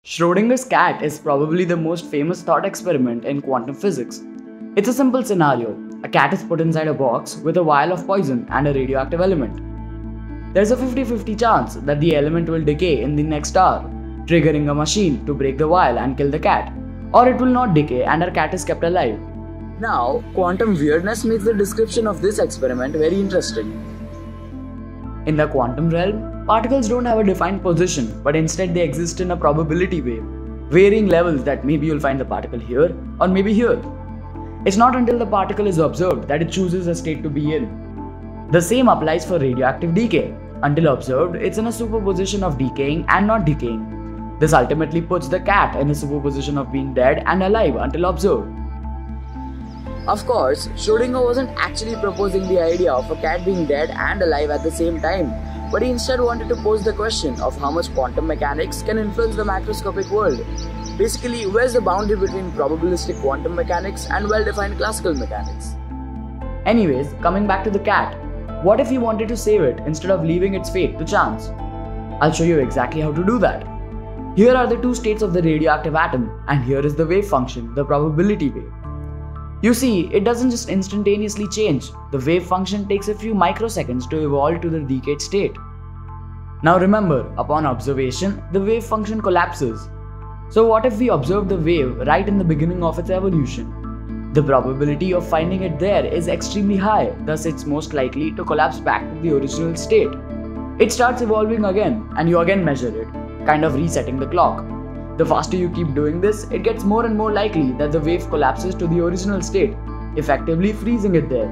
Schrodinger's cat is probably the most famous thought experiment in quantum physics. It's a simple scenario. A cat is put inside a box with a vial of poison and a radioactive element. There's a 50-50 chance that the element will decay in the next hour, triggering a machine to break the vial and kill the cat, or it will not decay and our cat is kept alive. Now, quantum weirdness makes the description of this experiment very interesting. In the quantum realm, particles don't have a defined position, but instead they exist in a probability wave, varying levels that maybe you'll find the particle here or maybe here. It's not until the particle is observed that it chooses a state to be in. The same applies for radioactive decay. Until observed, it's in a superposition of decaying and not decaying. This ultimately puts the cat in a superposition of being dead and alive until observed. Of course, Schrödinger wasn't actually proposing the idea of a cat being dead and alive at the same time, but he instead wanted to pose the question of how much quantum mechanics can influence the macroscopic world. Basically, where's the boundary between probabilistic quantum mechanics and well-defined classical mechanics? Anyways, coming back to the cat, what if he wanted to save it instead of leaving its fate to chance? I'll show you exactly how to do that. Here are the two states of the radioactive atom, and here is the wave function, the probability wave. You see, it doesn't just instantaneously change. The wave function takes a few microseconds to evolve to the decayed state. Now remember, upon observation, the wave function collapses. So what if we observe the wave right in the beginning of its evolution? The probability of finding it there is extremely high, thus it's most likely to collapse back to the original state. It starts evolving again, and you again measure it, kind of resetting the clock. The faster you keep doing this, it gets more and more likely that the wave collapses to the original state, effectively freezing it there.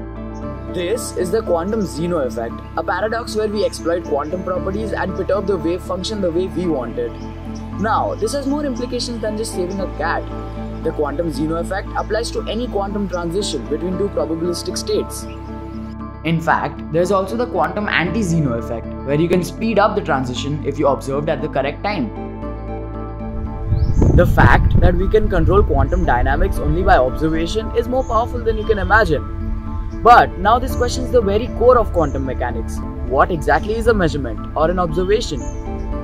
This is the quantum Zeno effect, a paradox where we exploit quantum properties and perturb the wave function the way we want it. Now, this has more implications than just saving a cat. The quantum Zeno effect applies to any quantum transition between two probabilistic states. In fact, there's also the quantum anti-Zeno effect, where you can speed up the transition if you observed at the correct time. The fact that we can control quantum dynamics only by observation is more powerful than you can imagine. But now this questions the very core of quantum mechanics. What exactly is a measurement or an observation?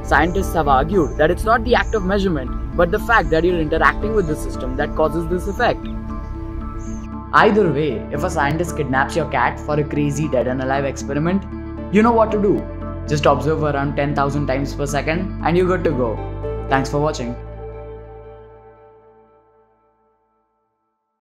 Scientists have argued that it's not the act of measurement, but the fact that you're interacting with the system that causes this effect. Either way, if a scientist kidnaps your cat for a crazy dead and alive experiment, you know what to do. Just observe around 10,000 times per second and you're good to go. Thanks for watching.